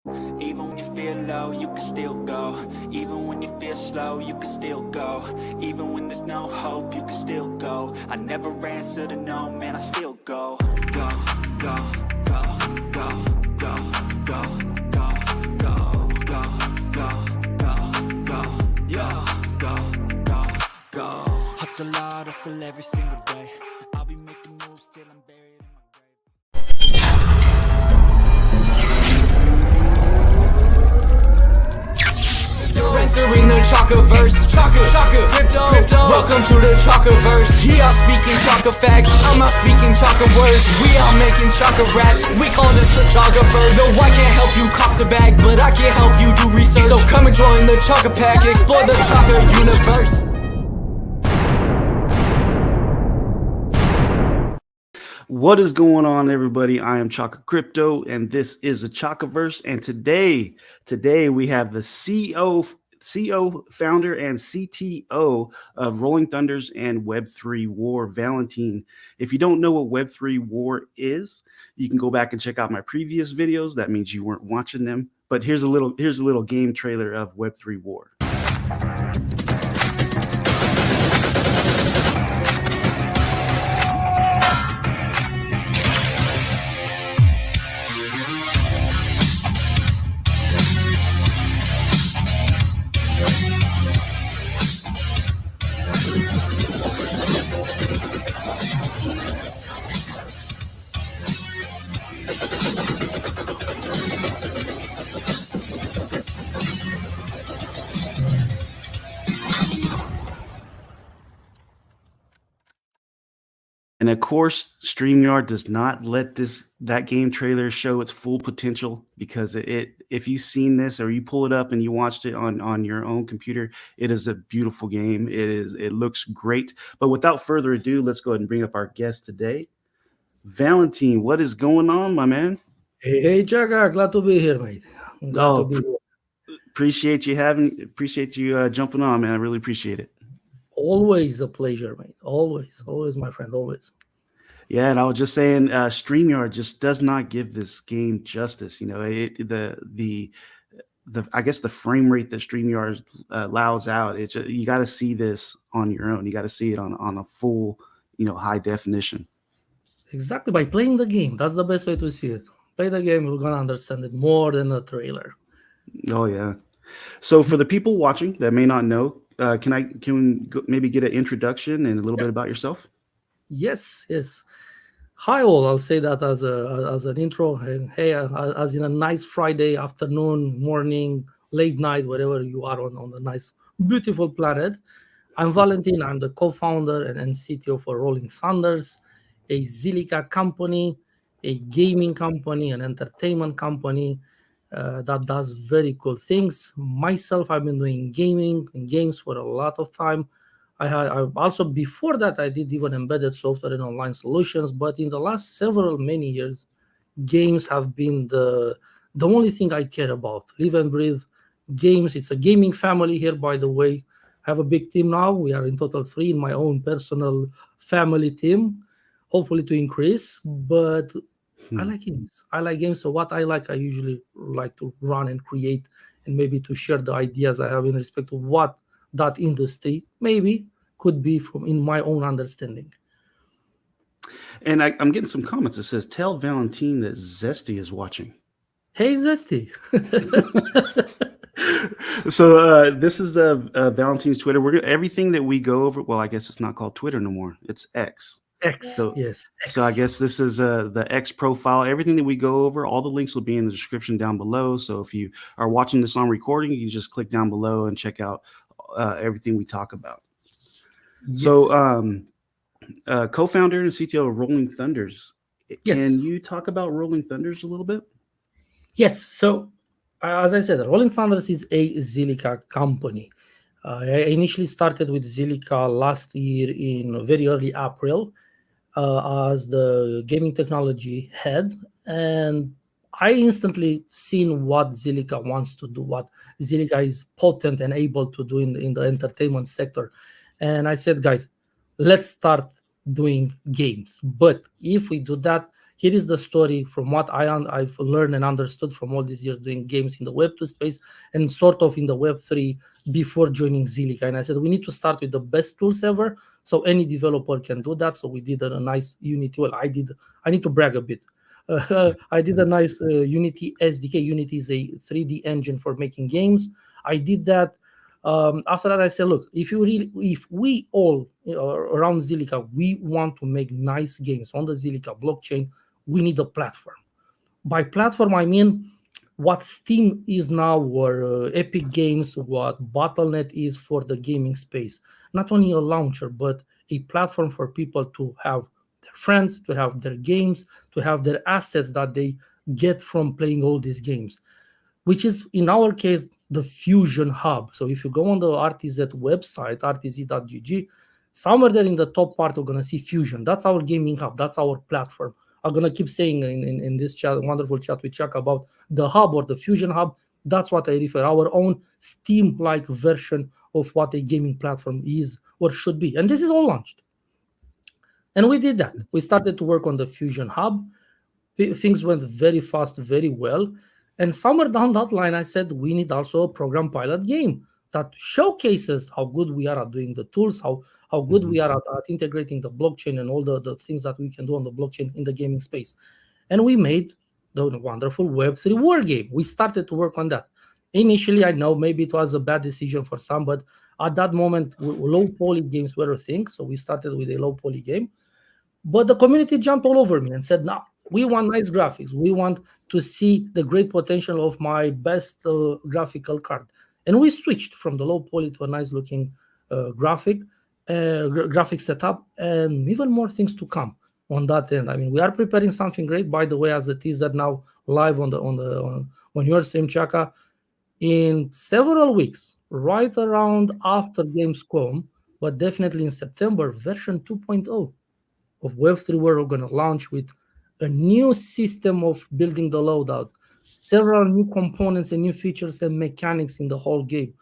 Even when you feel low, you can still go. Even when you feel slow, you can still go. Even when there's no hope, you can still go. I never answer to no, man, I still go. Go, go, go, go, go, go, go, go, go, go, go, go, yo, go, go, go. Hustle hard, hustle every single day. I'll be making moves till I'm buried in my grave. You're entering the Chakaverse, Chaka Crypto. Welcome to the Chakaverse. He out speaking Chaka facts, I'm out speaking Chaka words. We out making Chaka raps, we call this the Chakaverse. No, I can't help you cop the bag, but I can help you do research. So come and join the Chaka pack, explore the Chaka universe. What is going on, everybody? I am Chaka Crypto, and this is a Chakaverse. And today we have the CEO, founder, and CTO of Roll1ng Thund3rz and Web3 War, Valentin. If you don't know what Web3 War is, you can go back and check out my previous videos. That means you weren't watching them. But here's a little game trailer of Web3 War. And of course, StreamYard does not let that game trailer show its full potential, because if you've seen this or you pull it up and you watched it on your own computer, it is a beautiful game. It looks great. But without further ado, let's go ahead and bring up our guest today. Valentin, what is going on, my man? Hey, Chaka, glad to be here, mate. Glad to be here. Appreciate you jumping on, man. I really appreciate it. Always a pleasure, mate. Always, my friend, always. Yeah, and I was just saying, StreamYard just does not give this game justice. You know, I guess the frame rate that StreamYard allows out, you got to see this on your own. You got to see it on a full, high definition. Exactly, by playing the game. That's the best way to see it. Play the game, you're gonna understand it more than a trailer. Oh yeah. So for the people watching that may not know, can we maybe get an introduction and a little bit about yourself? Yes. Hi all, I'll say that as an intro. And hey, as in a nice Friday afternoon, morning, late night, wherever you are on the nice, beautiful planet. I'm Valentin. I'm the co-founder and CTO for Roll1ng Thund3rz, a Zilliqa company, a gaming company, an entertainment company that does very cool things. Myself, I've been doing gaming and games for a lot of time. I also, before that, I did even embedded software and online solutions. But in the last many years, games have been the only thing I care about. Live and breathe games. It's a gaming family here, by the way. I have a big team now. We are in total 3 in my own personal family team, hopefully to increase. But I like games. So what I usually like to run and create, and maybe to share the ideas I have in respect to what that industry maybe could be from in my own understanding. And I'm getting some comments that says, tell Valentin that Zesty is watching. Hey, Zesty. So this is Valentin's Twitter. Everything that we go over, well, I guess it's not called Twitter no more. It's X. Yes. So I guess this is the X profile. Everything that we go over, all the links will be in the description down below. So if you are watching this on recording, you can just click down below and check out everything we talk about. Yes. So co-founder and CTO of Roll1ng Thund3rz. Yes. Can you talk about Roll1ng Thund3rz a little bit? Yes. So as I said, Roll1ng Thund3rz is a Zilliqa company. I initially started with Zilliqa last year in very early April as the gaming technology head, and I instantly seen what Zilliqa wants to do, what Zilliqa is potent and able to do in the entertainment sector. And I said, guys, let's start doing games. But if we do that, here is the story from what I've learned and understood from all these years doing games in the Web 2 space and sort of in the Web 3 before joining Zilliqa. And I said, we need to start with the best tools ever so any developer can do that. So we did a nice Unity. Well, I need to brag a bit. I did a nice Unity SDK. Unity is a 3D engine for making games. I did that. After that, I said, look, if we all around Zilliqa, we want to make nice games on the Zilliqa blockchain, we need a platform. By platform, I mean what Steam is now, or Epic Games, what Battle.net is for the gaming space. Not only a launcher, but a platform for people to have their friends, to have their games, to have their assets that they get from playing all these games, which is, in our case, the Fusion Hub. So if you go on the RTZ website, rtz.gg, somewhere there in the top part, we're going to see Fusion. That's our gaming hub. That's our platform. I'm going to keep saying in this chat, wonderful chat with Chaka, about the hub or the Fusion Hub. That's what I refer, our own Steam-like version of what a gaming platform is or should be. And this is all launched. And we did that. We started to work on the Fusion Hub. Things went very fast, very well. And somewhere down that line, I said, we need also a program pilot game that showcases how good we are at doing the tools, how good we are at integrating the blockchain and all the things that we can do on the blockchain in the gaming space. And we made the wonderful Web3 war game. We started to work on that. Initially, I know maybe it was a bad decision for some, but at that moment, low poly games were a thing. So we started with a low poly game. But the community jumped all over me and said, no, we want nice graphics. We want to see the great potential of my best graphical card. And we switched from the low poly to a nice looking graphic setup, and even more things to come on that end. I mean, we are preparing something great, by the way, as a teaser now live on your stream, Chaka, in several weeks, right around after Gamescom, but definitely in September, version 2.0 of Web3 we're going to launch with a new system of building the loadout, several new components and new features and mechanics in the whole game.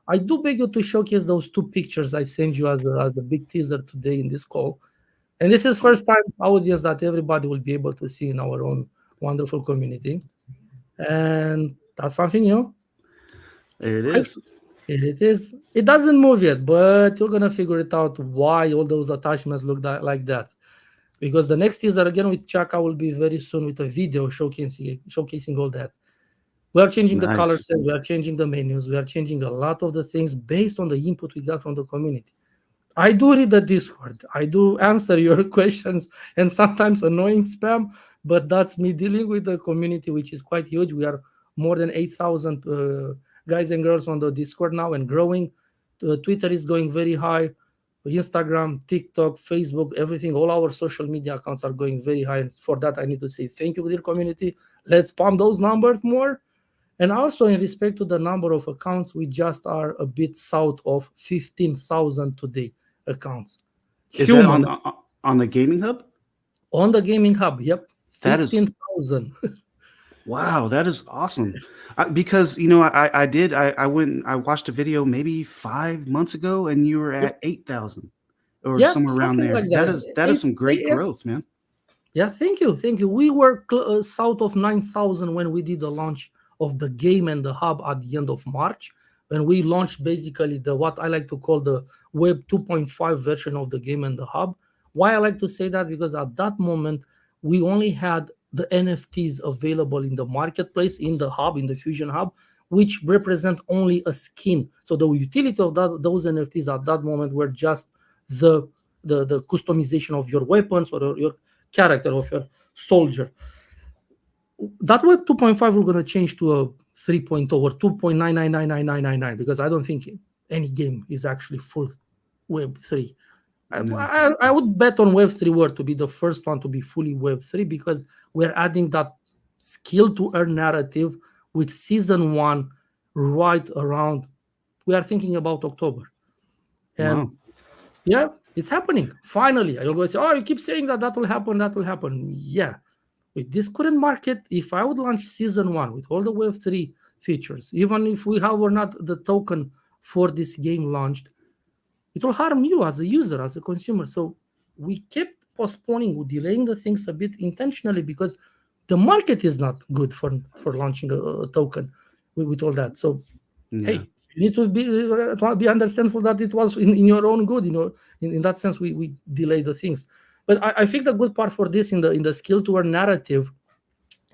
I do beg you to showcase those two pictures I sent you as a big teaser today in this call. And this is first time audience that everybody will be able to see in our own wonderful community. And that's something new. There it is. It is. It doesn't move yet, but you're going to figure it out why all those attachments look like that. Because the next teaser again with Chaka will be very soon with a video showcasing all that. We are changing the color set, we are changing the menus, we are changing a lot of the things based on the input we got from the community. I do read the Discord, I do answer your questions and sometimes annoying spam, but that's me dealing with the community, which is quite huge. We are more than 8,000 guys and girls on the Discord now and growing. Twitter is going very high. Instagram, TikTok, Facebook, everything, all our social media accounts are going very high. And for that, I need to say thank you, dear community. Let's pump those numbers more. And also in respect to the number of accounts, we just are a bit south of 15,000 today accounts. Is that on the gaming hub? On the gaming hub, yep. 15,000. Wow, that is awesome. Because, you know, I went, I watched a video maybe 5 months ago and you were at 8,000 or somewhere around there. Like that is some great growth, man. Yeah, thank you. We were south of 9,000 when we did the launch of the game and the hub at the end of March, when we launched basically what I like to call the Web 2.5 version of the game and the hub. Why I like to say that? Because at that moment, we only had the NFTs available in the marketplace, in the hub, in the Fusion Hub, which represent only a skin. So the utility of those NFTs at that moment were just the customization of your weapons or your character, of your soldier. That Web 2.5 we're going to change to a 3.0 or 2.9999999 because I don't think any game is actually full Web 3. I would bet on Web3 World to be the first one to be fully Web3 because we're adding that skill to earn narrative with season 1 right around, we are thinking about October. And yeah, it's happening. Finally, I'll go say, oh, you keep saying that will happen. Yeah. With this current market, if I would launch season 1 with all the Web3 features, even if we have or not the token for this game launched, it will harm you as a user, as a consumer. So we kept postponing, delaying the things a bit intentionally because the market is not good for launching a token with all that. So, hey, you need to be understandable that it was in your own good. In that sense, we delay the things. But I think the good part for this in the skill to earn narrative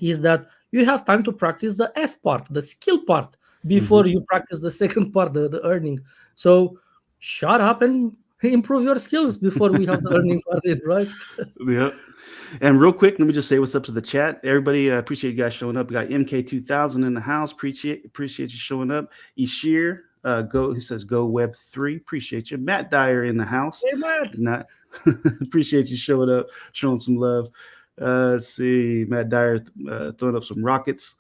is that you have time to practice the S part, the skill part, before you practice the second part, the earning. So shut up and improve your skills before we have the earning part in, right? Yep. And real quick, let me just say what's up to the chat. Everybody, appreciate you guys showing up. We got MK2000 in the house. Appreciate you showing up. Ishir, he says go Web3. Appreciate you. Matt Dyer in the house. Hey, Matt. Appreciate you showing up, showing some love. Let's see, Matt Dyer throwing up some rockets.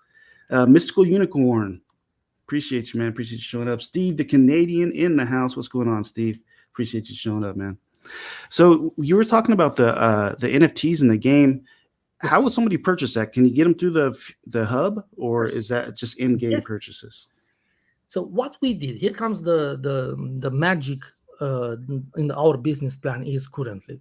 Mystical Unicorn, appreciate you, man. Appreciate you showing up. Steve, the Canadian in the house. What's going on, Steve? Appreciate you showing up, man. So you were talking about the NFTs in the game. Yes. How would somebody purchase that? Can you get them through the hub, or is that just in-game purchases? So what we did, here comes the magic in our business plan is currently.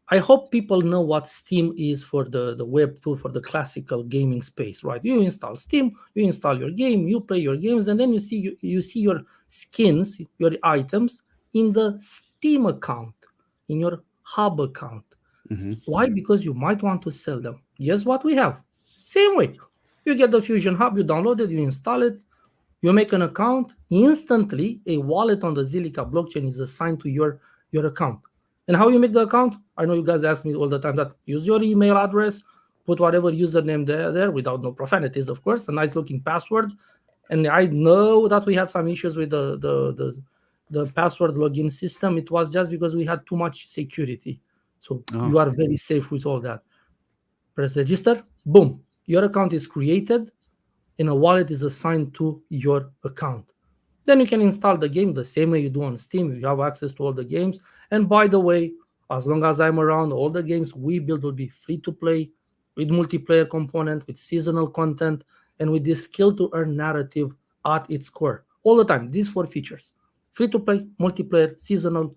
I hope people know what Steam is for the web tool for the classical gaming space, right? You install Steam, you install your game, you play your games, and then you see your skins, your items in the Steam account, in your hub account. Why? Because you might want to sell them. Guess what we have? Same way. You get the Fusion Hub, you download it, you install it, you make an account. Instantly, a wallet on the Zilliqa blockchain is assigned to your account. And how you make the account? I know you guys ask me all the time that use your email address, put whatever username there without no profanities, of course, a nice looking password. And I know that we had some issues with the password login system. It was just because we had too much security. So you are very safe with all that. Press register, boom, your account is created and a wallet is assigned to your account. Then you can install the game the same way you do on Steam. You have access to all the games. And by the way, as long as I'm around, all the games we build will be free to play with multiplayer component, with seasonal content, and with this skill to earn narrative at its core. All the time, these 4 features: free to play, multiplayer, seasonal,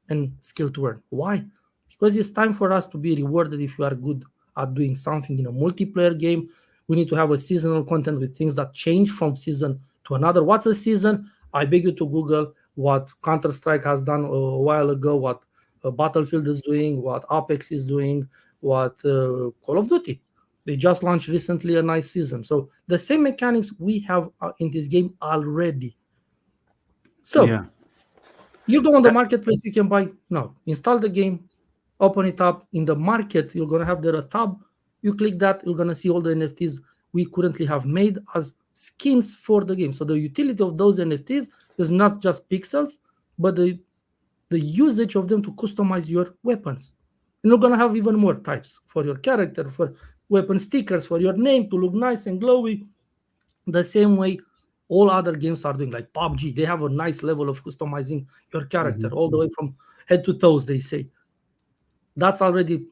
and skill to earn. Why? Because it's time for us to be rewarded if you are good at doing something in a multiplayer game. We need to have a seasonal content with things that change from season to another. What's a season? I beg you to Google what Counter-Strike has done a while ago, what Battlefield is doing, what Apex is doing, what Call of Duty. They just launched recently a nice season. So the same mechanics we have in this game already. So you go on the marketplace, you can buy now. Install the game, open it up. In the market, you're going to have there a tab. You click that, you're going to see all the NFTs we currently have made as skins for the game. So the utility of those NFTs is not just pixels, but the usage of them to customize your weapons. And you're going to have even more types for your character, for weapon stickers, for your name to look nice and glowy. The same way all other games are doing, like PUBG. They have a nice level of customizing your character all the way from head to toes, they say. That's already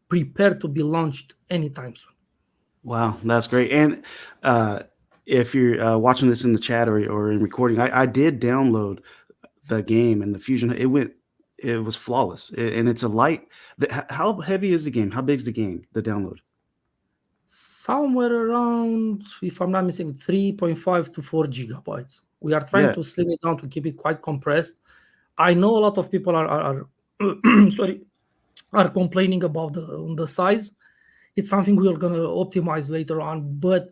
prepared to be launched anytime soon. Wow, that's great. And if you're watching this in the chat or in recording, I did download the game and the Fusion. It was flawless, and it's a light. How heavy is the game? How big is the game? The download? Somewhere around, if I'm not mistaken, 3.5 to 4 gigabytes. We are trying to slim it down to keep it quite compressed. I know a lot of people are are complaining about the size. It's something we are going to optimize later on, but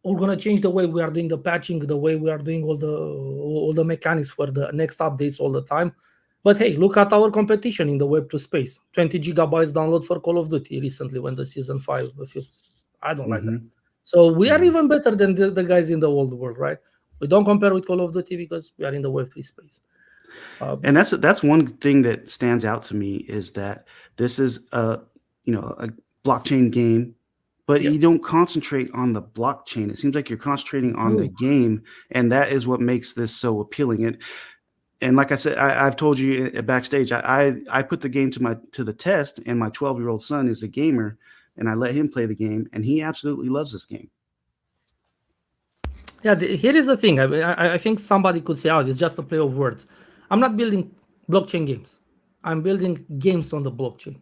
we're going to change the way we are doing the patching, the way we are doing all the mechanics for the next updates all the time. But hey, look at our competition in the Web2 space. 20 gigabytes download for Call of Duty recently when the Season 5. I don't like that. So we are even better than the guys in the old world, right? We don't compare with Call of Duty because we are in the Web3 space. And that's one thing that stands out to me is that this is a blockchain game, but you don't concentrate on the blockchain. It seems like you're concentrating on the game, and that is what makes this so appealing. And like I said, I've told you backstage, I put the game to the test, and my 12-year-old son is a gamer, and I let him play the game, and he absolutely loves this game. Yeah, here is the thing. I think somebody could say, "Oh, it's just a play of words." I'm not building blockchain games. I'm building games on the blockchain.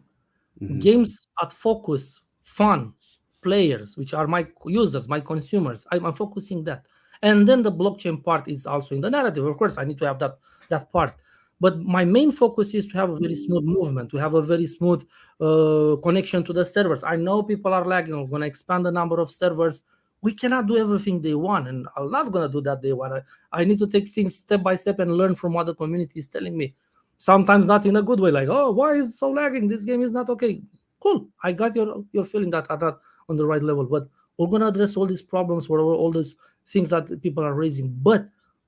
Games that focus, fun, players, which are my users, my consumers. I'm focusing that. And then the blockchain part is also in the narrative. Of course, I need to have that part. But my main focus is to have a very smooth movement, to have a very smooth connection to the servers. I know people are lagging. We're going to expand the number of servers. We cannot do everything day one, and I'm not going to do that day one. I need to take things step by step and learn from what the community is telling me. Sometimes not in a good way, like, oh, why is it so lagging? This game is not okay. Cool. I got your feeling that are not on the right level, but we're going to address all these problems or all these things that people are raising. But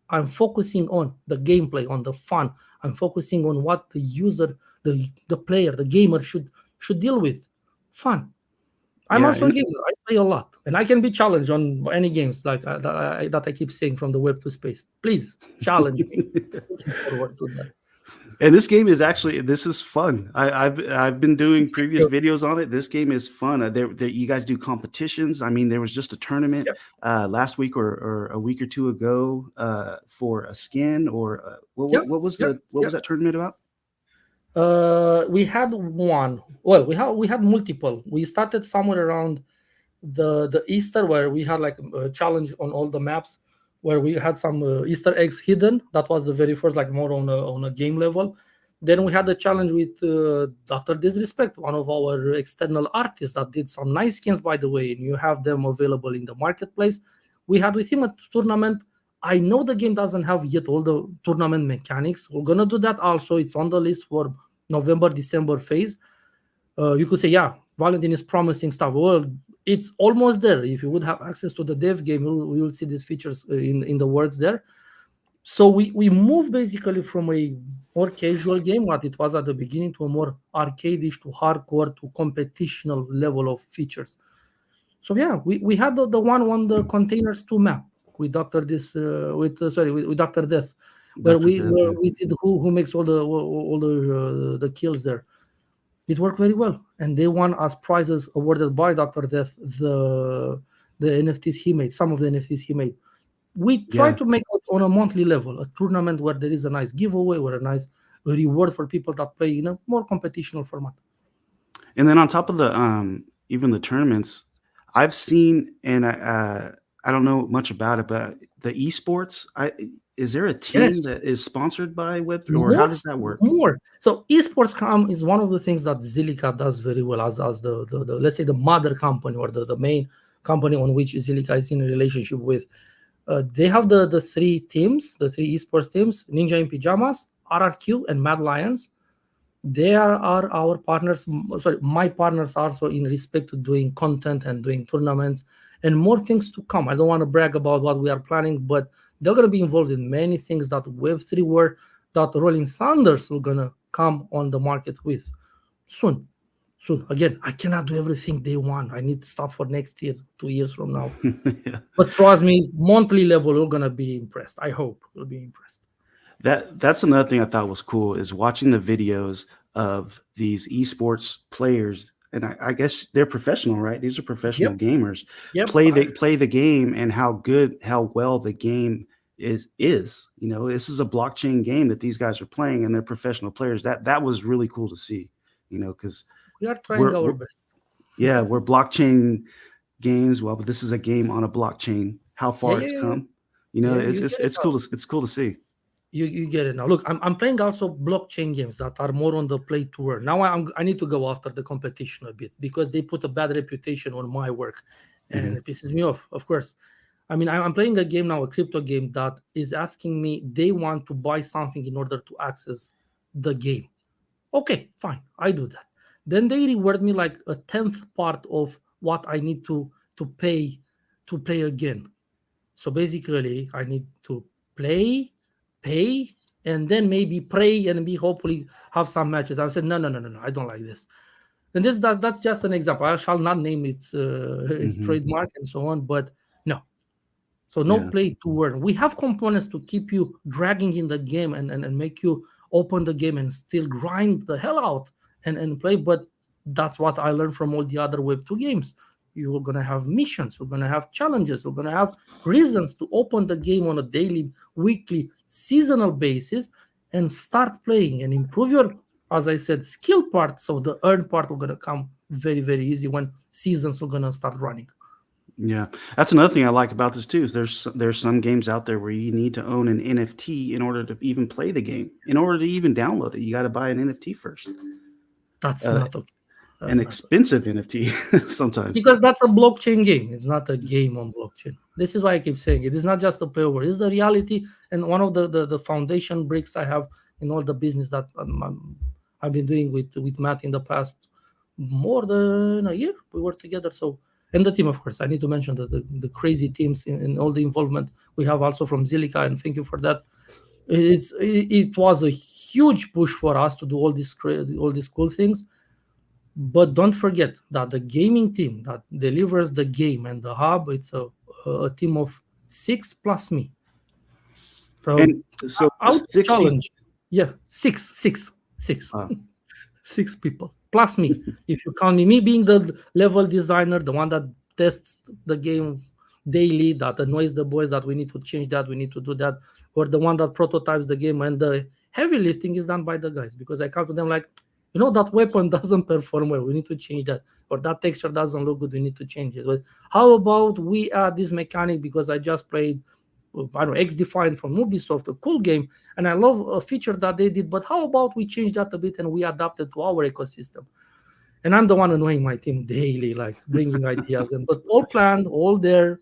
I'm focusing on the gameplay, on the fun. I'm focusing on what the user, the player, the gamer should deal with. Fun. I'm also a gamer. I play a lot, and I can be challenged on any games like that I keep saying from the web to space. Please challenge me. Looking forward to that. And this game is this is fun. I've been doing previous videos on it. This game is fun. You guys do competitions. I mean, there was just a tournament last week or a week or two ago for a skin or what was that tournament about? We had one. Well, we had multiple. We started somewhere around the Easter, where we had like a challenge on all the maps, where we had some Easter eggs hidden. That was the very first, like more on a game level. Then we had a challenge with Dr. Disrespect, one of our external artists that did some nice skins, by the way, and you have them available in the marketplace. We had with him a tournament. I know the game doesn't have yet all the tournament mechanics. We're going to do that also. It's on the list for November, December phase. You could say, yeah, Valentin is promising stuff. Well, it's almost there. If you would have access to the dev game, we will see these features in the works there. So we moved basically from a more casual game, what it was at the beginning, to a more arcade-ish, to hardcore, to competitional level of features. So yeah, we had the one on the Containers 2 map with Dr. Death, where we did who makes all the kills there. It worked very well, and they won as prizes awarded by Dr. Death the NFTs he made, some of the NFTs he made. We try to make it on a monthly level, a tournament where there is a nice giveaway or a nice reward for people that play in a more competitional format. And then on top of the even the tournaments, I've seen, and I don't know much about it, but the esports, is there a team that is sponsored by Web3, or how does that work? So esports is one of the things that Zilliqa does very well as the let's say the mother company or the main company on which Zilliqa is in a relationship with. They have the three teams, the three esports teams: Ninja in Pyjamas, RRQ, and Mad Lions. They are our partners. Sorry, my partners also in respect to doing content and doing tournaments and more things to come. I don't want to brag about what we are planning, but they're going to be involved in many things that Web3 were, that Roll1ng Thund3rz are going to come on the market with soon. Again, I cannot do everything day one. I need stuff for next year, 2 years from now. But trust me, monthly level, we're going to be impressed. I hope we'll be impressed. That's another thing I thought was cool, is watching the videos of these esports players. And I guess they're professional, right? These are professional gamers. Play the game, and how well the game is. You know, this is a blockchain game that these guys are playing, and they're professional players. That was really cool to see. You know, because we are trying our best. Yeah, we're blockchain games. Well, but this is a game on a blockchain. How far it's come. You know, it's cool. It's cool to see. You get it now. Look, I'm playing also blockchain games that are more on the play to earn. Now I need to go after the competition a bit, because they put a bad reputation on my work, and it pisses me off. Of course, I mean, I'm playing a game now, a crypto game, that is asking me, they want to buy something in order to access the game. Okay, fine, I do that. Then they reward me like a 10th part of what I need to pay to play again. So basically, I need to play, pay, and then maybe pray and hopefully have some matches. I said, no, I don't like this. And that's just an example. I shall not name its trademark and so on, but no. So no play to earn. We have components to keep you dragging in the game and make you open the game and still grind the hell out and play. But that's what I learned from all the other Web2 games. You're going to have missions. We're going to have challenges. We're going to have reasons to open the game on a daily, weekly, seasonal basis and start playing and improve your as I said, skill part. So the earn part will gonna come very, very easy when seasons are gonna start running. Yeah, that's another thing I like about this too. Is there's some games out there where you need to own an NFT in order to even play the game. In order to even download it, you got to buy an NFT first. That's not okay. That's An not expensive NFT sometimes. because that's a blockchain game. It's not a game on blockchain. This is why I keep saying it. It's not just a play over. It's the reality. And one of the foundation bricks I have in all the business that I've been doing with Matt in the past more than a year. We work together. So, and the team, of course, I need to mention the crazy teams in all the involvement we have also from Zilliqa, and thank you for that. It was a huge push for us to do all these cool things. But don't forget that the gaming team that delivers the game and the hub, it's a team of 6 plus me. So, And so I would 60 challenge. Yeah, six. Wow. 6 people plus me. If you count me being the level designer, the one that tests the game daily, that annoys the boys that we need to change that, we need to do that, or the one that prototypes the game, and the heavy lifting is done by the guys, because I come to them like, that weapon doesn't perform well, we need to change that, or that texture doesn't look good, we need to change it. But how about we add this mechanic, because I just played, I don't know, X-Defiant from Ubisoft, a cool game, and I love a feature that they did, but how about we change that a bit and we adapt it to our ecosystem? And I'm the one annoying my team daily, like bringing ideas, but all planned, all there.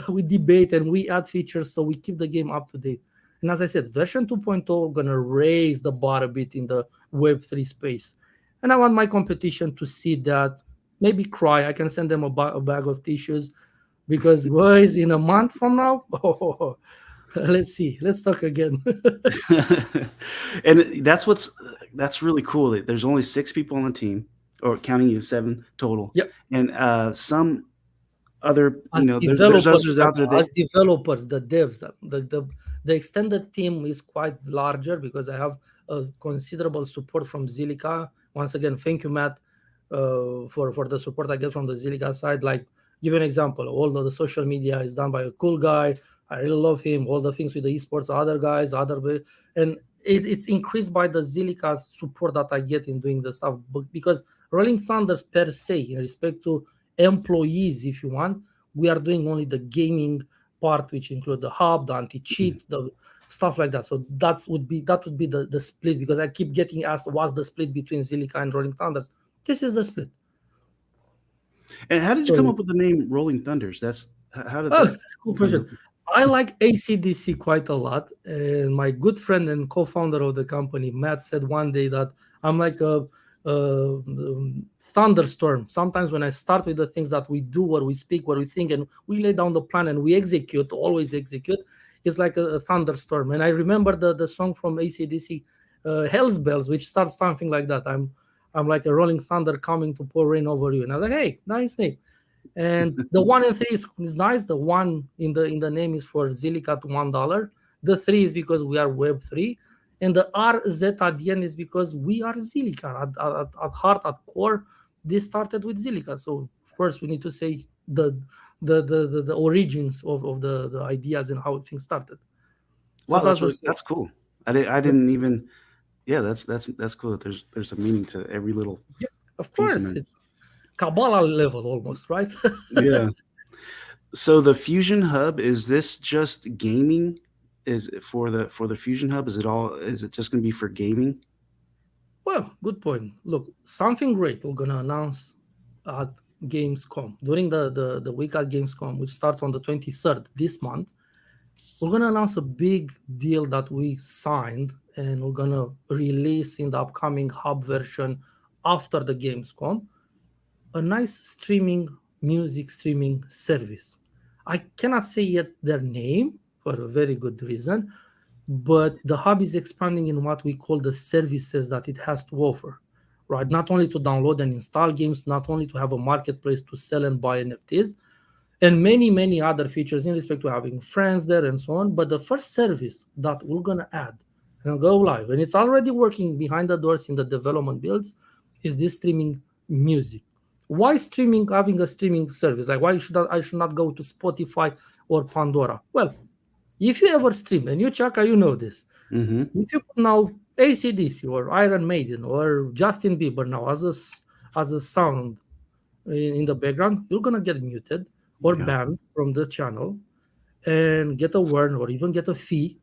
We debate and we add features, so we keep the game up to date. And as I said, version 2.0 gonna raise the bar a bit in the Web3 space. And I want my competition to see that, maybe cry. I can send them a bag of tissues, because boys, in a month from now, let's see. Let's talk again. And that's really cool. There's only 6 people on the team, or counting you, 7 total. Yep. And some other, there's developers, others out there as developers, the devs, the extended team is quite larger, because I have a considerable support from Zilliqa. Once again, thank you, Matt, for the support I get from the Zilliqa side. Like, give you an example, all the social media is done by a cool guy. I really love him. All the things with the esports, other guys, and it's increased by the Zilliqa support that I get in doing the stuff. Because Rolling Thunders per se, in respect to employees, if you want, we are doing only the gaming part, which include the hub, the anti-cheat, the stuff like that. So that would be the split, because I keep getting asked, what's the split between Zilliqa and Rolling Thunders? This is the split. And how did you come up with the name Rolling Thunders? How did that? Cool question. I like AC/DC quite a lot, and my good friend and co-founder of the company, Matt, said one day that I'm like a thunderstorm. Sometimes when I start with the things that we do, what we speak, what we think, and we lay down the plan and we execute, always execute, it's like a thunderstorm. And I remember the song from AC/DC, Hell's Bells, which starts something like that. I'm like a rolling thunder coming to pour rain over you. And I was like, hey, nice name. And the 1 and 3 is nice. The 1 in the name is for Zilliqa to $1. The 3 is because we are Web3. And the RZ at the end is because we are Zilliqa. At heart, at core, this started with Zilliqa. So of course we need to say the origins of the ideas and how things started. Wow, that's cool. I didn't even. Yeah, that's cool. There's a meaning to every little. Yeah, of course, it's Kabbalah level almost, right? Yeah. So the Fusion Hub, is this just gaming? Is it for the Fusion Hub? Is it just going to be for gaming? Well, good point. Look, something great we're gonna announce at Gamescom during the week at Gamescom, which starts on the 23rd this month. We're gonna announce a big deal that we signed, and we're gonna release in the upcoming hub version after the Gamescom, a nice music streaming service. I cannot say yet their name for a very good reason, but the hub is expanding in what we call the services that it has to offer, right? Not only to download and install games, not only to have a marketplace to sell and buy NFTs, and many, many other features in respect to having friends there and so on. But the first service that we're going to add and go live, and it's already working behind the doors in the development builds, is this streaming music. Why having a streaming service? Like, why I should not go to Spotify or Pandora? Well, if you ever stream, and you, Chaka, you know this, Mm-hmm. if you put now AC/DC or Iron Maiden or Justin Bieber now as a sound in the background, you're gonna get muted or Yeah. banned from the channel and get a warn or even get a fee.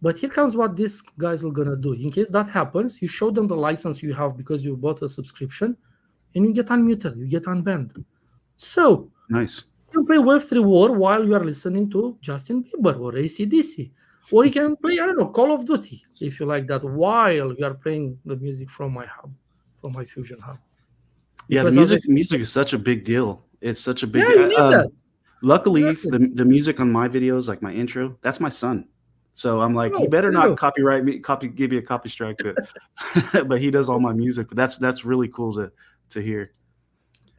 But here comes what these guys are gonna do. In case that happens, you show them the license you have because you bought a subscription, and you get unmuted, you get unbanned. So Nice. you can play Web3 War while you are listening to Justin Bieber or AC/DC. Or you can play, I don't know, Call of Duty, if you like that, while you are playing the music from my hub, from my Fusion hub. Yeah, the Because music is such a big deal. It's such a big yeah, deal. you need that. Luckily, Exactly. the music on my videos, like my intro, that's my son. So I'm like, he Oh, better you not know. copyright me, give me a copy strike, but but he does all my music. But that's really cool to hear.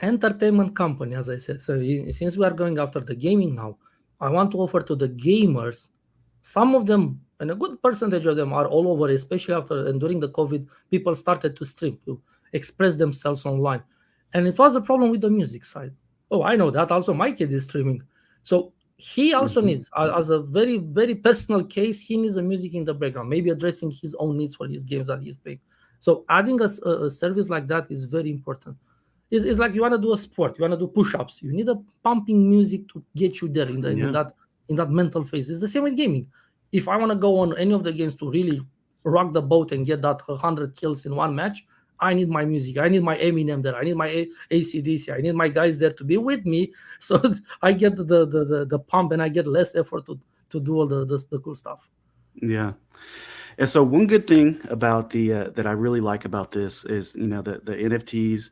Entertainment company, as I said. So since we are going after the gaming now, I want to offer to the gamers, some of them, and a good percentage of them are all over, especially after and during the COVID, people started to stream, to express themselves online. And it was a problem with the music side. Oh, I know that. Also, my kid is streaming. So he also Mhm. needs, as a very, very personal case, he needs the music in the background, maybe addressing his own needs for his games that he's playing. So adding a service like that is very important. It's like you want to do a sport, you want to do push-ups. You need a pumping music to get you there in Yeah. that mental phase. It's the same with gaming. If I want to go on any of the games to really rock the boat and get that 100 kills in one match, I need my music. I need my Eminem there. I need my AC/DC. I need my guys there to be with me, so I get the pump and I get less effort to do all the cool stuff. Yeah. And so one good thing about the that I really like about this is, you know, the NFTs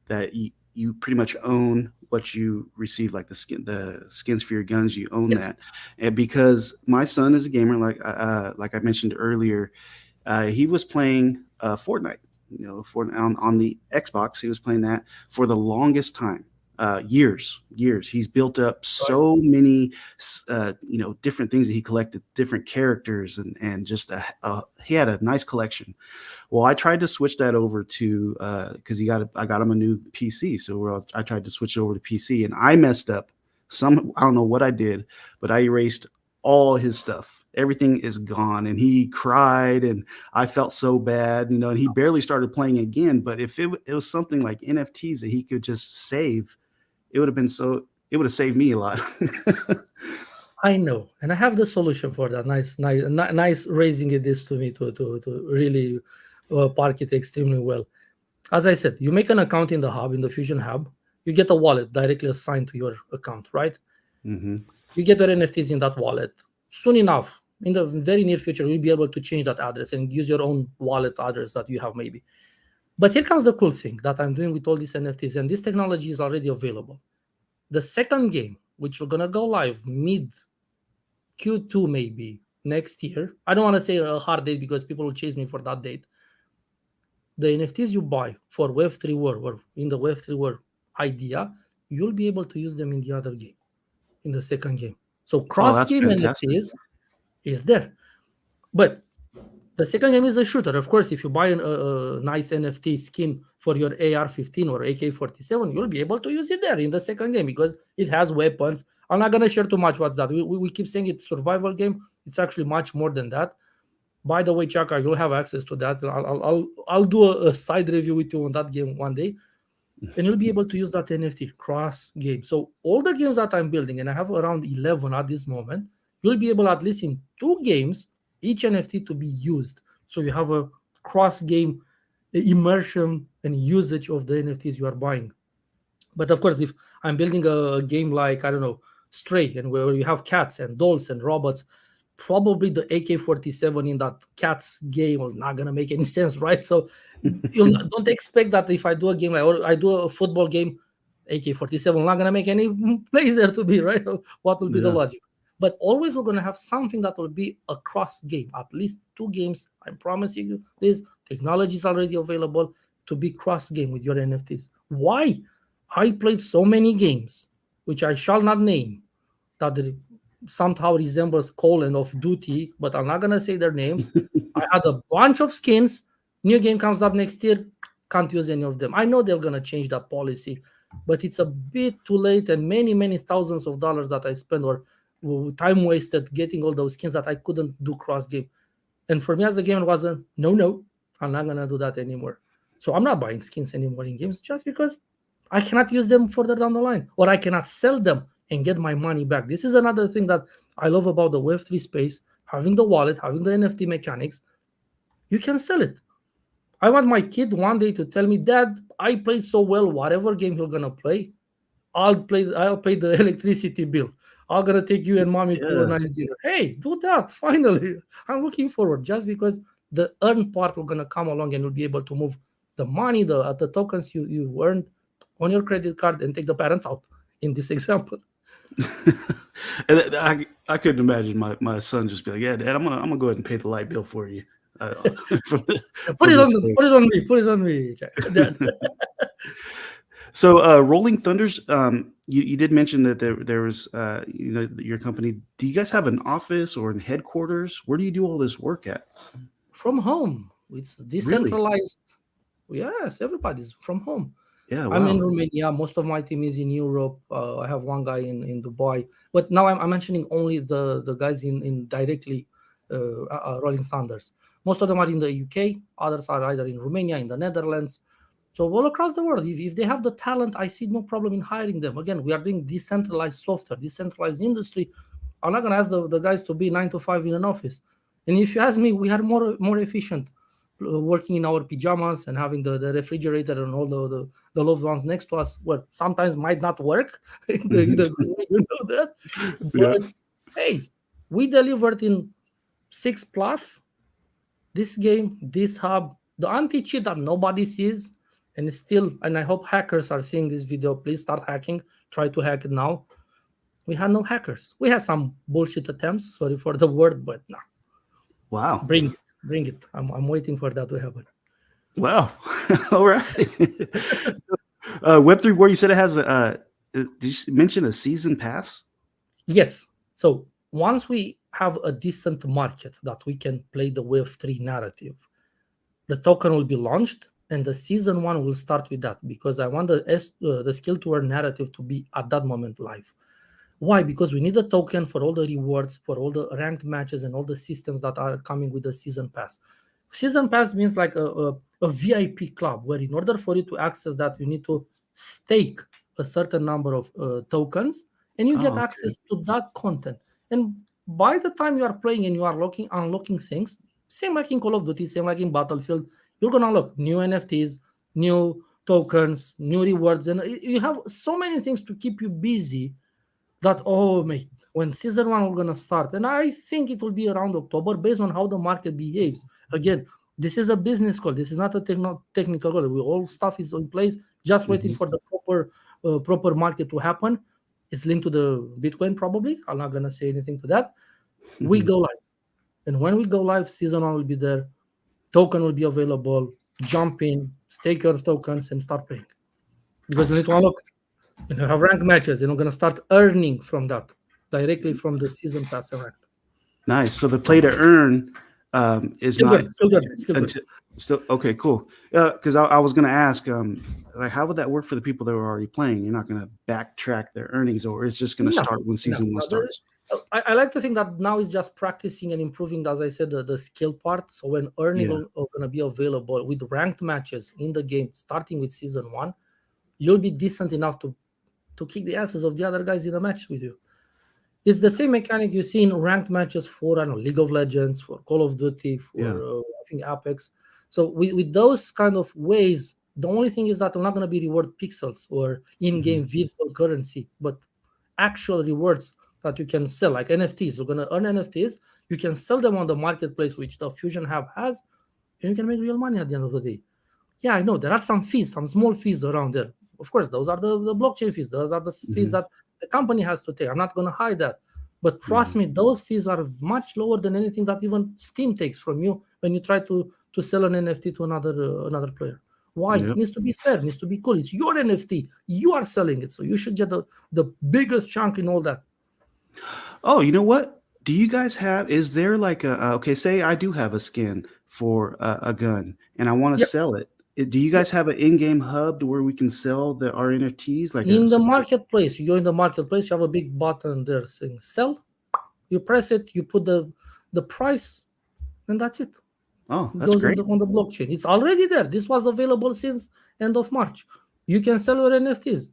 that you pretty much own what you receive, like the skins for your guns, you own Yes. that. And because my son is a gamer, like I mentioned earlier, he was playing Fortnite, you know, on the Xbox. He was playing that for the longest time. Years. He's built up so many, you know, different things that he collected, different characters, and just he had a nice collection. Well, I tried to switch that over to because I got him a new PC, so I tried to switch it over to PC, and I messed up. I don't know what I did, but I erased all his stuff. Everything is gone, and he cried, and I felt so bad, you know. And he barely started playing again. But if it was something like NFTs that he could just save, it would have saved me a lot. I know, and I have the solution for that. Nice raising this to me to really park it extremely well. As I said, you make an account in the hub, in the Fusion hub, you get a wallet directly assigned to your account, right? Mm-hmm. You get your NFTs in that wallet. Soon enough, in the very near future, you'll be able to change that address and use your own wallet address that you have maybe. But here comes the cool thing that I'm doing with all these NFTs, and this technology is already available. The second game, which we're gonna go live mid Q2 maybe next year. I don't want to say a hard date because people will chase me for that date. The NFTs you buy for Web3 War or in the Web3 War idea, you'll be able to use them in the other game, in the second game. So Oh, that's cross-game fantastic. NFTs is there. But the second game is a shooter. Of course, if you buy a nice NFT skin for your AR-15 or AK-47, you'll be able to use it there in the second game because it has weapons. I'm not going to share too much what's that. We keep saying it's survival game. It's actually much more than that. By the way, Chaka, you'll have access to that. I'll do a side review with you on that game one day. And you'll be able to use that NFT cross game. So all the games that I'm building, and I have around 11 at this moment, you'll be able at least in 2 games, each NFT to be used. So you have a cross game immersion and usage of the NFTs you are buying. But of course, if I'm building a game like, I don't know, Stray, and where you have cats and dolls and robots, probably the AK-47 in that cats game are not gonna make any sense, right? So don't expect that if I do a game like, or I do a football game, AK-47 not gonna make any place there to be, right? What will be the Yeah. logic? But always we're gonna have something that will be a cross game, at least 2 games. I'm promising you this. Technology is already available to be cross game with your NFTs. Why? I played so many games, which I shall not name, that somehow resembles Call of Duty, but I'm not gonna say their names. I had a bunch of skins. New game comes up next year, can't use any of them. I know they're gonna change that policy, but it's a bit too late, and many thousands of dollars that I spent or time wasted getting all those skins that I couldn't do cross game. And for me as a gamer, it was a no, I'm not gonna do that anymore. So I'm not buying skins anymore in games just because I cannot use them further down the line, or I cannot sell them and get my money back. This is another thing that I love about the Web3 space, having the wallet, having the NFT mechanics. You can sell it. I want my kid one day to tell me, Dad, I played so well, whatever game you're gonna play, I'll pay the electricity bill. I'm gonna take you and mommy to a nice dinner. Hey, do that finally. I'm looking forward, just because the earn part will gonna come along and you'll be able to move the money, the tokens you earned on your credit card and take the parents out in this example. And I couldn't imagine my son just be like, "Yeah, Dad, I'm gonna go ahead and pay the light bill for you." Put it on me. So, Roll1ng Thund3rz, you did mention that there was, your company. Do you guys have an office or in headquarters? Where do you do all this work at? From home. It's decentralized. Really? Yes, everybody's from home. Yeah, wow. I'm in Romania. Most of my team is in Europe. I have one guy in Dubai. But now I'm mentioning only the guys in directly Roll1ng Thund3rz. Most of them are in the UK. Others are either in Romania, in the Netherlands. So all across the world, if they have the talent, I see no problem in hiring them. Again, we are doing decentralized software, decentralized industry. I'm not going to ask the guys to be 9 to 5 in an office. And if you ask me, we are more efficient working in our pajamas and having the refrigerator and all the loved ones next to us. Well, sometimes might not work. You know that. But hey, we delivered in 6+. This game, this hub, the anti-cheat that nobody sees. And I hope hackers are seeing this video. Please start hacking. Try to hack it now. We had no hackers. We had some bullshit attempts. Sorry for the word, but no. Wow. Bring it. I'm waiting for that to happen. Wow. All right. Web3 War, you said it has did you mention a season pass? Yes. So once we have a decent market that we can play the Web3 narrative, the token will be launched. And the season 1 will start with that, because I want the skill to earn narrative to be at that moment live. Why? Because we need a token for all the rewards, for all the ranked matches and all the systems that are coming with the season pass. Season pass means like a VIP club, where in order for you to access that, you need to stake a certain number of tokens, and you get access to that content. And by the time you are playing and you are unlocking things, same like in Call of Duty, same like in Battlefield, you're going to unlock new NFTs, new tokens, new rewards. And you have so many things to keep you busy that, mate, when season 1 will going to start, and I think it will be around October based on how the market behaves. Again, this is a business call. This is not a technical call. All stuff is in place, just waiting for the proper market to happen. It's linked to the Bitcoin probably. I'm not going to say anything to that. We go live. And when we go live, season 1 will be there. Token will be available. Jump in, stake your tokens, and start playing. Because we need to unlock and have ranked matches, and we're going to start earning from that directly from the season pass rank. Nice. So the play to earn is still good. Still okay, cool. Because I was going to ask, like, how would that work for the people that are already playing? You're not going to backtrack their earnings, or it's just going to start when season 1 starts? I like to think that now is just practicing and improving, as I said, the skill part. So when earning are going to be available with ranked matches in the game, starting with season 1, you'll be decent enough to kick the asses of the other guys in the match with you. It's the same mechanic you see in ranked matches for League of Legends, for Call of Duty, for I think Apex. So with those kind of ways, the only thing is that I'm not going to be reward pixels or in-game virtual currency, but actual rewards that you can sell, like NFTs. You're going to earn NFTs. You can sell them on the marketplace, which the Fusion Hub has, and you can make real money at the end of the day. Yeah, I know there are some fees, some small fees around there. Of course, those are the blockchain fees. Those are the fees that the company has to take. I'm not going to hide that. But trust me, those fees are much lower than anything that even Steam takes from you when you try to sell an NFT to another player. Why? It needs to be fair. It needs to be cool. It's your NFT. You are selling it. So you should get the biggest chunk in all that. Oh, you know what? Do you guys have, is there like okay, say I do have a skin for a gun and I want to sell it. Do you guys have an in-game hub to where we can sell our NFTs? Like in the marketplace, you go in the marketplace, you have a big button there saying sell. You press it, you put the price, and that's it. Oh, It that's goes great. on the blockchain. It's already there. This was available since end of March. You can sell your NFTs.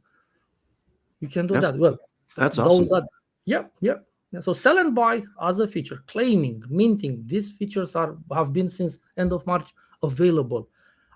You can do that. Well, that's those awesome. are yeah. So sell and buy as a feature, claiming, minting. These features have been since end of March available.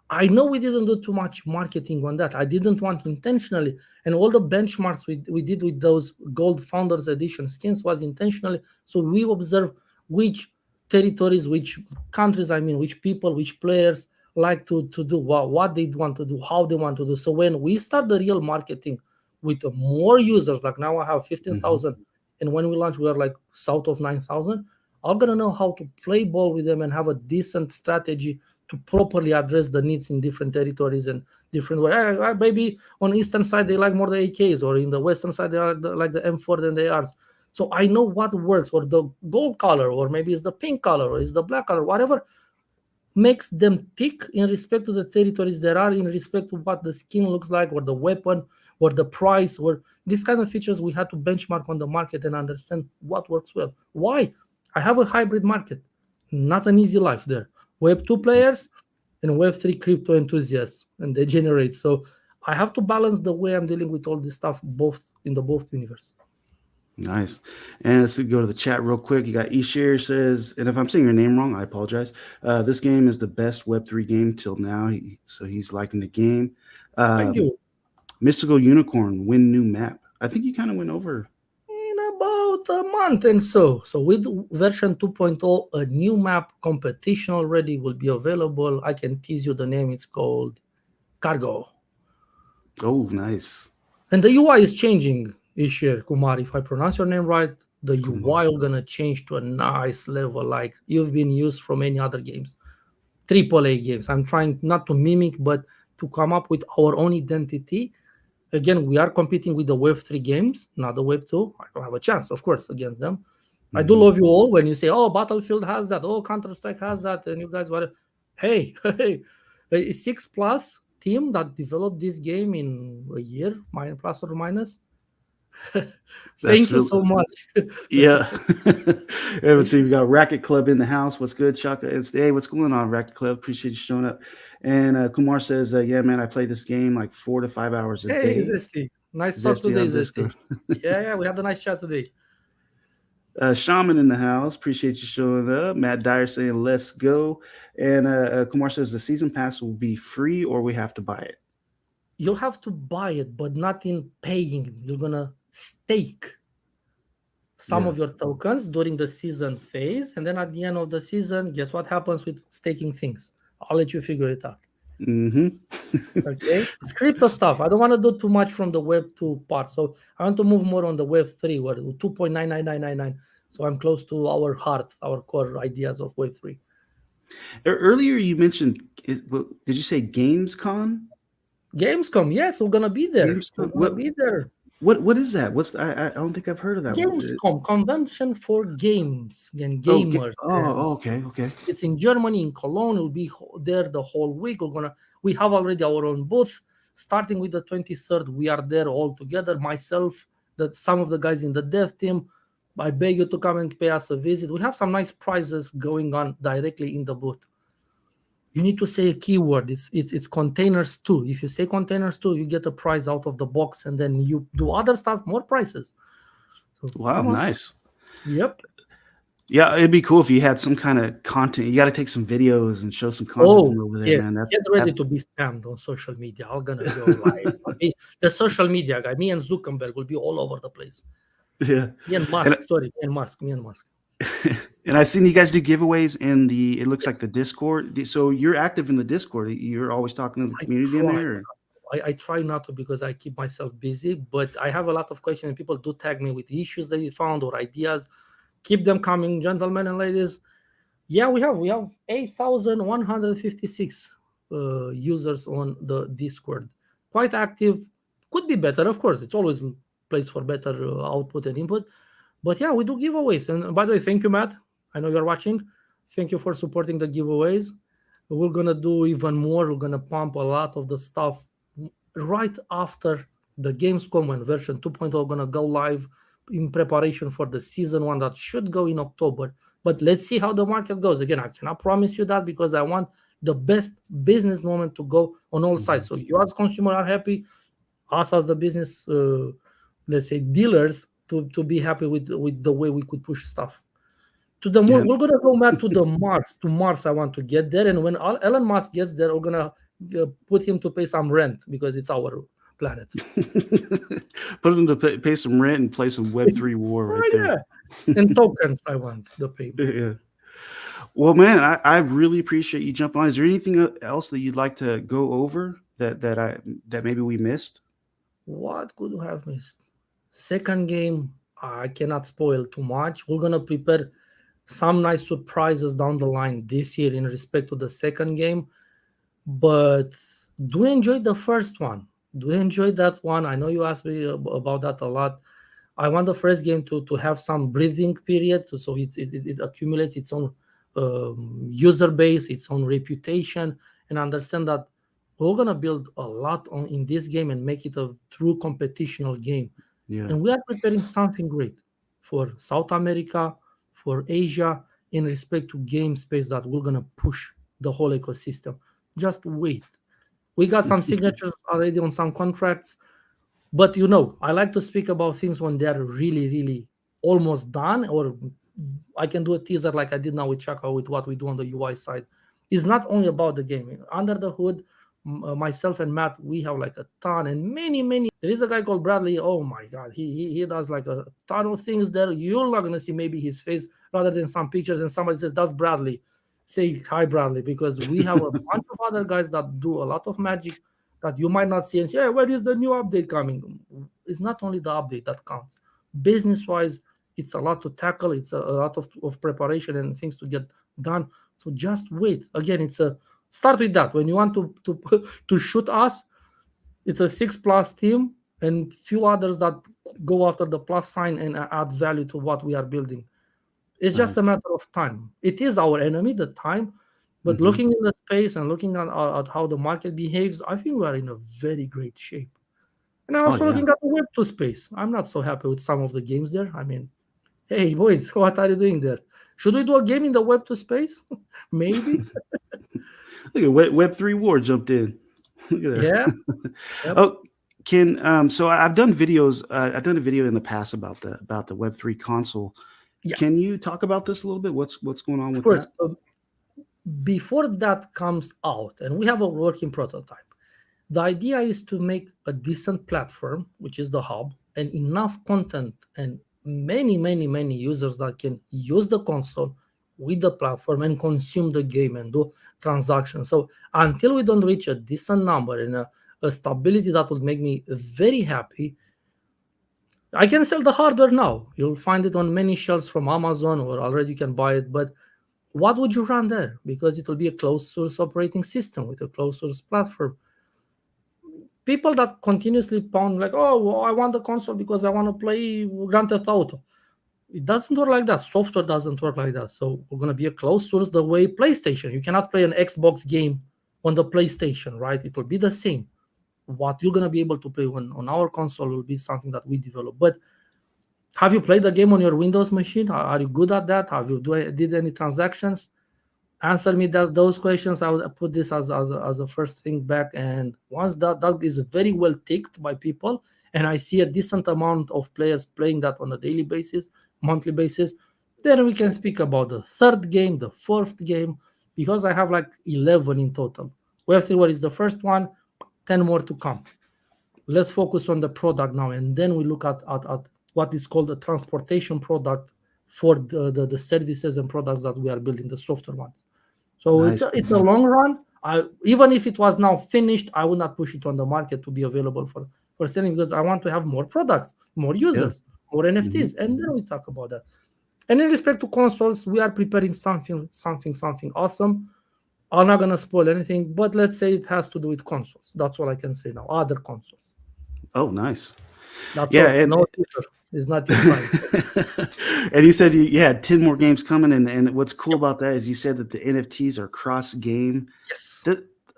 I know we didn't do too much marketing on that. I didn't want intentionally, and all the benchmarks we did with those gold founders edition skins was intentionally. So we observe which territories, which countries, which people, which players like to do what they want to do, how they want to do. So when we start the real marketing with more users, like now I have 15,000, and when we launch we are like south of 9,000. I'm gonna know how to play ball with them and have a decent strategy to properly address the needs in different territories and different ways. Maybe on eastern side they like more the AKs, or in the western side they like the M4 than the ARs. So I know what works, or the gold color, or maybe it's the pink color, or it's the black color, whatever makes them tick in respect to the territories there are, in respect to what the skin looks like, or the weapon, or the price, or these kind of features. We had to benchmark on the market and understand what works well. Why? I have a hybrid market, not an easy life there. Web 2 players and Web 3 crypto enthusiasts, and they generate. So I have to balance the way I'm dealing with all this stuff, both in the both universe. Nice. And let's go to the chat real quick. You got Ishir says, and if I'm saying your name wrong, I apologize. This game is the best Web3 game till now. So he's liking the game. Thank you. Mystical Unicorn, win new map. I think you kind of went over. In about a month and so. So with version 2.0, a new map competition already will be available. I can tease you the name. It's called Cargo. Oh, nice. And the UI is changing, Ishir Kumar. If I pronounce your name right, the Kumar. UI is going to change to a nice level like you've been used from any other games. AAA games. I'm trying not to mimic, but to come up with our own identity. Again, we are competing with the Web 3 games, not the Web 2. I don't have a chance, of course, against them. I do love you all when you say, oh, Battlefield has that, oh, Counter-Strike has that, and you guys were, hey, 6+ team that developed this game in a year, plus or minus. Thank you so much. Yeah. Let's see, we got Racket Club in the house. What's good, Chaka? And hey, what's going on, Racket Club? Appreciate you showing up. And Kumar says, yeah, man, I play this game like 4 to 5 hours a day. Hey, Zesty. Nice talk today, Zesty. Yeah, we had a nice chat today. Shaman in the house. Appreciate you showing up. Matt Dyer saying, let's go. And Kumar says the season pass will be free or we have to buy it. You'll have to buy it, but not in paying. You're going to stake some of your tokens during the season phase. And then at the end of the season, guess what happens with staking things? I'll let you figure it out. Okay, it's crypto stuff. I don't want to do too much from the Web 2 part. So I want to move more on the Web 3, where 2.99999. So I'm close to our heart, our core ideas of Web 3. Earlier you mentioned, did you say Gamescom? Gamescom, yes, we're gonna be there. Gamescom. We're gonna be there. What is that? I don't think I've heard of that. Gamescom, convention for games and gamers. Okay. It's in Germany, in Cologne. We'll be there the whole week. We have already our own booth. Starting with the 23rd, we are there all together. Myself, some of the guys in the dev team. I beg you to come and pay us a visit. We have some nice prizes going on directly in the booth. You need to say a keyword. It's containers too. If you say containers too, you get a prize out of the box, and then you do other stuff, more prizes. So, wow, nice. Yep. Yeah, it'd be cool if you had some kind of content. You got to take some videos and show some content from over there, man. Get ready to be spammed on social media. I'm gonna go live. The social media guy, me and Zuckerberg will be all over the place. Yeah. Me and Musk. And I've seen you guys do giveaways in it looks like the Discord. So you're active in the Discord. You're always talking to the community in there? I try not to, because I keep myself busy, but I have a lot of questions and people do tag me with issues they found or ideas. Keep them coming, gentlemen and ladies. Yeah, we have 8,156 users on the Discord. Quite active. Could be better, of course. It's always a place for better output and input. But yeah, we do giveaways. And by the way, thank you, Matt. I know you're watching. Thank you for supporting the giveaways. We're going to do even more. We're going to pump a lot of the stuff right after the Gamescom, when version 2.0 going to go live in preparation for the season 1 that should go in October. But let's see how the market goes. Again, I cannot promise you that because I want the best business moment to go on all sides. So you as consumer are happy, us as the business, let's say dealers, to be happy with the way we could push stuff. To the moon, we're gonna go back to the Mars. To Mars, I want to get there, and when Elon Musk gets there, we're gonna put him to pay some rent because it's our planet. Put him to pay some rent and play some Web3 war right there. And tokens, I want the payment. Yeah. Well, man, I really appreciate you jumping on. Is there anything else that you'd like to go over that maybe we missed? What could we have missed? Second game, I cannot spoil too much. We're gonna prepare some nice surprises down the line this year in respect to the second game, but do enjoy the first one. Do enjoy that one. I know you asked me about that a lot. I want the first game to have some breathing period, so it accumulates its own user base, its own reputation, and understand that we're gonna build a lot in this game and make it a true competitional game. Yeah. And we are preparing something great for South America, for Asia, in respect to game space that we're gonna push the whole ecosystem. Just wait. We got some signatures already on some contracts, but I like to speak about things when they're really, really almost done, or I can do a teaser like I did now with Chaka, with what we do on the UI side. It's not only about the game. Under the hood, myself and Matt, we have like a ton and many. There is a guy called Bradley. Oh my God, he does like a ton of things there. You're not gonna see maybe his face rather than some pictures, and somebody says that's Bradley. Say hi, Bradley, because we have a bunch of other guys that do a lot of magic that you might not see and say, hey, where is the new update coming? It's not only the update that counts. Business-wise, it's a lot to tackle. It's a lot of preparation and things to get done. So just wait. Again, start with that. When you want to shoot us, it's a 6+ team and few others that go after the plus sign and add value to what we are building. It's just a matter of time. It is our enemy, the time. But looking in the space and looking at how the market behaves, I think we are in a very great shape. And I'm also looking at the Web2 space. I'm not so happy with some of the games there. I mean, hey, boys, what are you doing there? Should we do a game in the Web2 space? Maybe. Look at Web3 War jumped in. Look at that. Yeah. Yep. Oh, so I've done videos. I've done a video in the past about the Web3 console. Yeah. Can you talk about this a little bit? What's going on with that? Before that comes out, and we have a working prototype, the idea is to make a decent platform, which is the hub, and enough content and many users that can use the console with the platform and consume the game and do transactions. So until we don't reach a decent number and a stability that would make me very happy, I can sell the hardware now. You'll find it on many shelves from Amazon, or already you can buy it. But what would you run there? Because it will be a closed source operating system with a closed source platform. People that continuously pound like, oh, well, I want the console because I want to play Grand Theft Auto. It doesn't work like that. Software doesn't work like that. So we're going to be a closed source the way PlayStation. You cannot play an Xbox game on the PlayStation, right? It will be the same. What you're going to be able to play on our console will be something that we develop. But have you played the game on your Windows machine? Are you good at that? Have you did any transactions? Answer me those questions. I would put this as a first thing back. And once that is very well ticked by people, and I see a decent amount of players playing that on a daily basis, monthly basis, then we can speak about the third game, the fourth game, because I have like 11 in total. Web3 War is the first one, 10 more to come. Let's focus on the product now, and then we look at what is called a transportation product for the services and products that we are building, the software ones. So nice. It's a long run. Even if it was now finished, I would not push it on the market to be available for selling, because I want to have more products, more users, more NFTs, and then we talk about that. And in respect to consoles, we are preparing something awesome. I'm not gonna spoil anything, but let's say it has to do with consoles. That's all I can say now. Other consoles. Oh, nice. That's all. It's not inside. And you said you had 10 more games coming, and what's cool about that is you said that the NFTs are cross game. Yes.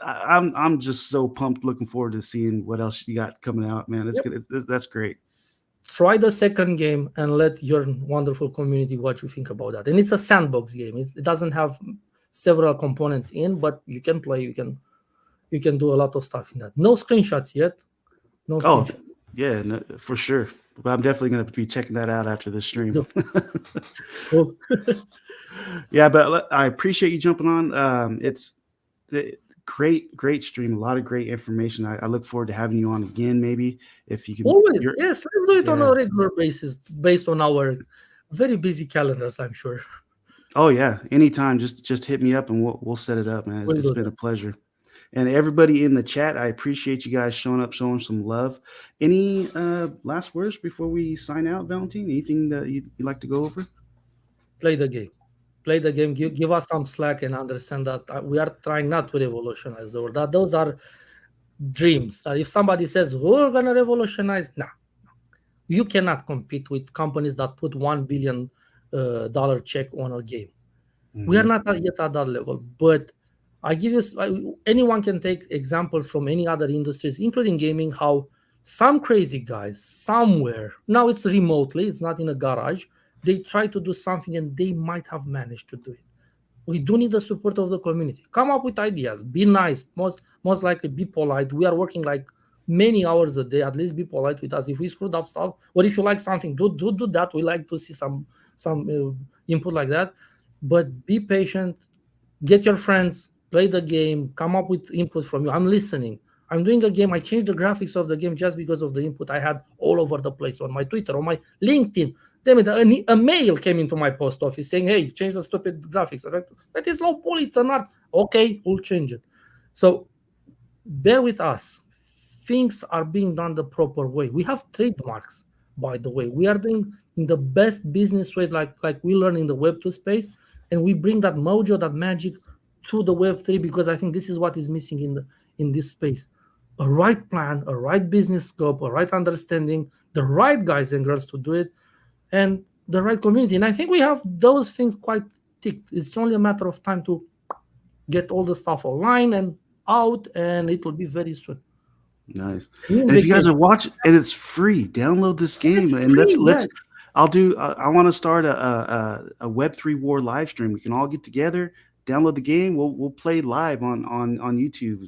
I'm just so pumped, looking forward to seeing what else you got coming out, man. It's good. That's great. try the second game and let your wonderful community what you think about that. And it's a sandbox game. It doesn't have several components in, but you can play. You can do a lot of stuff in that. No screenshots yet. No screenshots. Yeah, no, for sure. But I'm definitely going to be checking that out after this stream. Cool. Yeah, but I appreciate you jumping on. It's great stream. A lot of great information. I look forward to having you on again, maybe if you can. Always, yes. Let's do it on a regular basis based on our very busy calendars, I'm sure. Oh yeah, anytime. Just hit me up and we'll set it up, man. It's been a pleasure. And everybody in the chat, I appreciate you guys showing up, showing some love. Any last words before we sign out, Valentin? Anything that you'd like to go over? Play the game. Play the game. Give us some slack and understand that we are trying not to revolutionize the world. That those are dreams. If somebody says we're gonna revolutionize, no, you cannot compete with companies that put $1 billion check on a game. Mm-hmm. We are not yet at that level, but I give you, anyone can take examples from any other industries, including gaming, how some crazy guys somewhere, now it's remotely, it's not in a garage, they try to do something and they might have managed to do it. We do need the support of the community. Come up with ideas, be nice, most likely be polite. We are working like many hours a day, at least be polite with us. If we screwed up stuff, or if you like something, do that. We like to see some input like that, but be patient, get your friends, play the game, come up with input from you. I'm listening. I'm doing a game. I changed the graphics of the game just because of the input I had all over the place on my Twitter, on my LinkedIn. Damn it, a mail came into my post office saying, hey, change the stupid graphics. I was like, that is low poly, it's an art. Okay, we'll change it. So bear with us. Things are being done the proper way. We have trademarks, by the way. We are doing in the best business way, like we learn in the Web2 space, and we bring that mojo, that magic to the Web3, because I think this is what is missing in this space. A right plan, a right business scope, a right understanding, the right guys and girls to do it, and the right community. And I think we have those things quite ticked. It's only a matter of time to get all the stuff online and out, and it will be very soon. Nice. And if you guys are watching, and it's free, download this game, and let's. I want to start a Web3 War live stream. We can all get together, download the game. We'll play live on YouTube.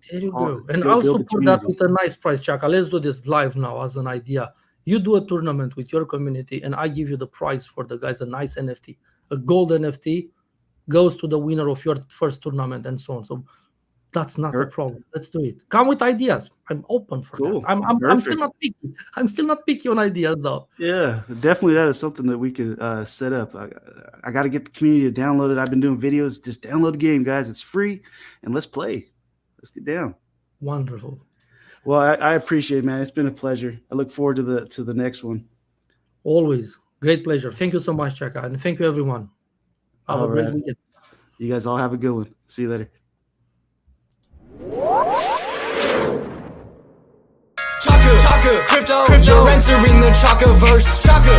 There you go. And I'll support that with a nice price, Chaka. Let's do this live now as an idea. You do a tournament with your community, and I give you the prize for the guys, a nice NFT, a gold NFT goes to the winner of your first tournament, and so on. So that's not a problem. Let's do it. Come with ideas. I'm open for that. I'm still not picky. I'm still not picky on ideas, though. Yeah, definitely. That is something that we could set up. I got to get the community to download it. I've been doing videos. Just download the game, guys. It's free, and let's play. Let's get down. Wonderful. Well, I appreciate it, man. It's been a pleasure. I look forward to the next one. Always. Great pleasure. Thank you so much, Chaka. And thank you, everyone. Have a great weekend. You guys all have a good one. See you later. Chaka Crypto, you're entering the Chakaverse. Chaka